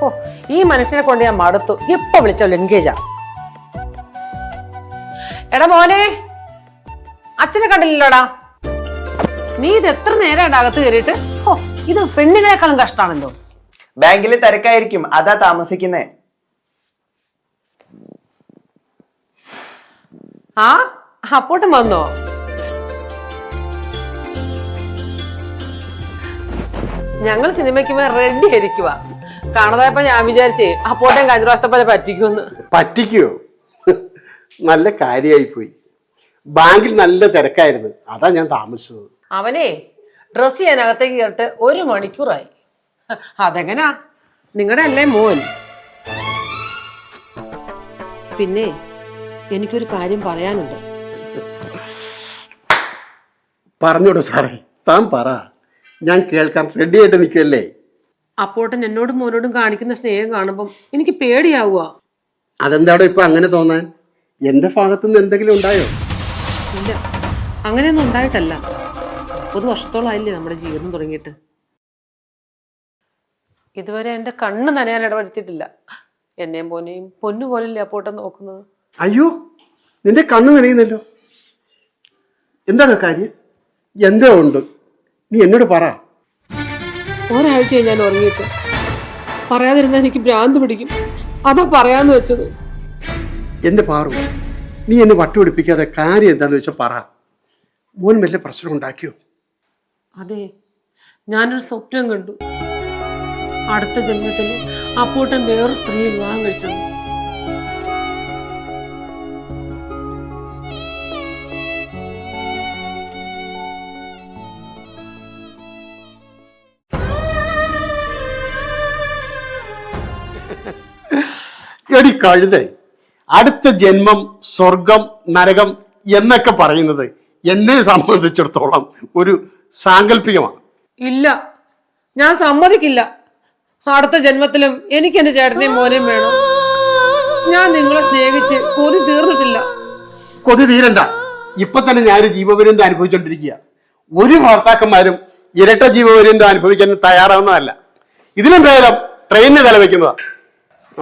ഓ ഈ മനുഷ്യനെ കൊണ്ട് ഞാൻ മടുത്തു. എപ്പോ വിളിച്ചോ എൻഗേജാ. എടാ മോനെ, അച്ഛനെ കണ്ടില്ലല്ലോടാ. നീ ഇത് എത്ര നേരം അകത്ത് കയറിയിട്ട്? ഓ ഇത് പെണ്ണുങ്ങളെക്കാളും കഷ്ടാണല്ലോ. ബാങ്കില് തിരക്കായിരിക്കും, അതാ താമസിക്കുന്നേ. ആ അപ്പോട്ടും വന്നോ? ഞങ്ങൾ സിനിമയ്ക്ക് റെഡി ആയിരിക്കുക. കാണാതായപ്പോ ഞാൻ വിചാരിച്ചേ അപ്പോട്ടേം കഴിഞ്ഞ പ്രാവശ്യത്തെ പോലെ പറ്റിക്കുമെന്ന്. പറ്റിക്കോ? നല്ല കാര്യമായി പോയി. ബാങ്കിൽ നല്ല തിരക്കായിരുന്നു, അതാ ഞാൻ താമസിച്ചത്. അവനെ ഡ്രസ് ചെയ്യാൻ അകത്തേക്ക് കേട്ട് 1 മണിക്കൂറായി. അതെങ്ങനാ? നിങ്ങളുടെ അല്ലേ മോൻ? പിന്നെ എനിക്കൊരു കാര്യം പറയാനുണ്ട്. പറഞ്ഞോളൂ സാറേ, താൻ പറ, ഞാൻ കേൾക്കാൻ റെഡി ആയിട്ട് നിൽക്കല്ലേ. അപ്പോട്ടൻ എന്നോടും മോനോടും കാണിക്കുന്ന സ്നേഹം കാണുമ്പം എനിക്ക് പേടിയാവുക. അതെന്താടോ ഇപ്പൊ അങ്ങനെ തോന്നാൻ? എന്റെ ഭാഗത്തുനിന്ന് എന്തെങ്കിലും ഉണ്ടായോ? ഇല്ല, അങ്ങനെയൊന്നും ഉണ്ടായിട്ടല്ല. 30 വർഷത്തോളായില്ലേ നമ്മുടെ ജീവിതം തുടങ്ങിയിട്ട്. ഇതുവരെ എന്റെ കണ്ണ് നനയാൻ ഇടവരുത്തിയിട്ടില്ല. എന്നെയും പോനെയും പൊന്നു പോലല്ലേ അപ്പോട്ടൻ നോക്കുന്നത്. അയ്യോ, നിന്റെ കണ്ണ് നനയുന്നല്ലോ. എന്താണ് കാര്യം? എന്തോ ഉണ്ട്, നീ എന്നോട് പറ. ഒരാഴ്ചയായി ഞാൻ ഉറങ്ങിയിട്ട്. പറയാതിരുന്നാൽ എനിക്ക് ഭ്രാന്ത് പിടിക്കും, അതാ പറയാന്ന് വെച്ചത്. എന്റെ പാറു, നീ എന്നെ വട്ടുപിടിപ്പിക്കാതെ കാര്യം എന്താന്ന് വെച്ചാൽ പറ. മോൻ വല്ല പ്രശ്നം ഉണ്ടാക്കിയോ? അതെ, ഞാനൊരു സ്വപ്നം കണ്ടു. അടുത്ത ജന്മത്തിൽ അപ്പോട്ടൻ വേറൊരു സ്ത്രീയെ വിവാഹം കഴിച്ചത്. എടി കഴുതേ, അടുത്ത ജന്മം സ്വർഗം നരകം എന്നൊക്കെ പറയുന്നത് എന്നെ സംബന്ധിച്ചിടത്തോളം ഒരു സാങ്കല്പികമാണ്. ഇല്ല, ഞാൻ സമ്മതിക്കില്ല. അടുത്ത ജന്മത്തിലും എനിക്ക് എന്റെ ചേട്ടനെയും മോനെയും വേണം. ഞാൻ നിങ്ങളെ സ്നേഹിച്ച് കൊതി തീർന്നിട്ടില്ല. കൊതി തീരണ്ട. ഇപ്പൊ തന്നെ ഞാനൊരു ജീവപര്യന്തം അനുഭവിച്ചോണ്ടിരിക്കുക. ഒരു ഭർത്താക്കന്മാരും ഇരട്ട ജീവപര്യന്തം അനുഭവിക്കാൻ തയ്യാറാവുന്നതല്ല. ഇതിലും ഭേദം ട്രെയിനിന് തലവെക്കുന്നതാ.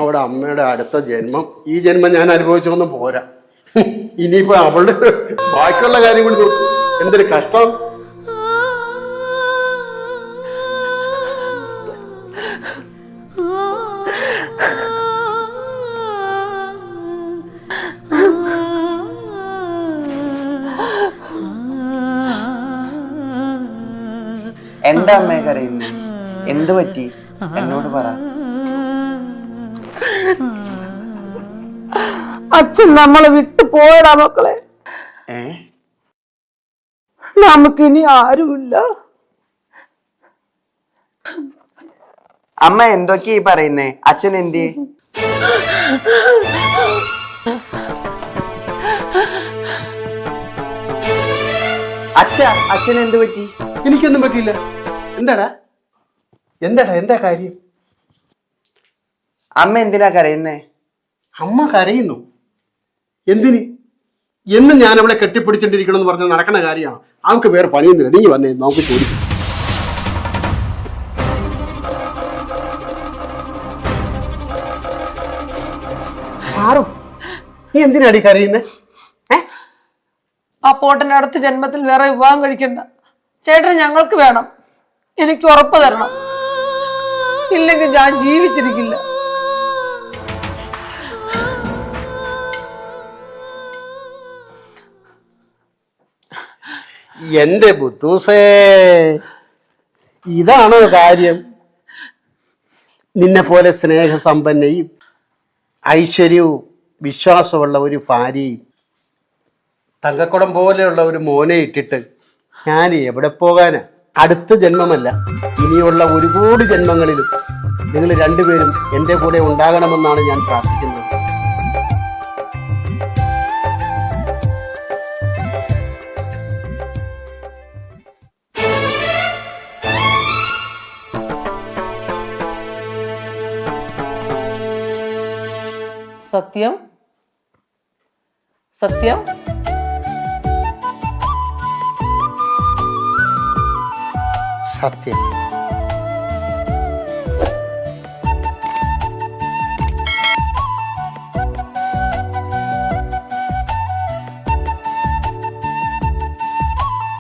അവിടെ അമ്മയുടെ അടുത്ത ജന്മം ഈ ജന്മം ഞാൻ അനുഭവിച്ചൊന്നും പോരാ. ഇനിയിപ്പോ അവളുടെ ബാക്കിയുള്ള കാര്യം കൂടി നോക്കും. എന്തൊരു കഷ്ടം. എന്താ അമ്മയെ കരയുന്നു? എന്ത് പറ്റി? എന്നോട് പറ. അച്ഛൻ നമ്മളെ വിട്ടു പോയടാ മക്കളെ. നമുക്കിനി ആരുമില്ല. അമ്മ എന്തൊക്കെയാ പറയുന്നേ? അച്ഛൻ എന്തി? അച്ഛൻ എന്ത് പറ്റി? എനിക്കൊന്നും പറ്റിയില്ല. എന്താടാ എന്താ കാര്യം? അമ്മ എന്തിനാ കരയുന്നേ? അമ്മ കരയുന്നു. എന്തിന്? എന്നും ഞാൻ അവളെ കെട്ടിപ്പിടിച്ചോണ്ടിരിക്കണം എന്ന് പറഞ്ഞ് നടക്കണ കാര്യമാണ്. അവൾക്ക് വേറെ പണിയൊന്നുമില്ല. നീ വന്നേ, നമുക്ക് ചോദിക്കും. ആറോ, നീ എന്തിനാടി കരയുന്നേ? അപ്പോട്ടന്റെ അടുത്ത ജന്മത്തിൽ വേറെ വിവാഹം കഴിക്കണ്ട. ചേട്ടൻ ഞങ്ങൾക്ക് വേണം. എനിക്ക് ഉറപ്പ് തരണം. ഇല്ലെങ്കിൽ ഞാൻ ജീവിച്ചിരിക്കില്ല. എന്റെ ബുദ്ധൂസേ, ഇതാണോ കാര്യം? നിന്നെ പോലെ സ്നേഹസമ്പന്നയും ഐശ്വര്യവും വിശ്വാസമുള്ള ഒരു ഭാര്യയും തങ്കക്കുടം പോലെയുള്ള ഒരു മോനെ ഇട്ടിട്ട് ഞാൻ എവിടെ പോകാനാ? അടുത്ത ജന്മമല്ല, ഇനിയുള്ള 1 കോടി ജന്മങ്ങളിലും നിങ്ങൾ രണ്ടുപേരും എൻ്റെ കൂടെ ഉണ്ടാകണമെന്നാണ് ഞാൻ പ്രാർത്ഥിക്കുന്നത്. സത്യം സത്യം സത്യം.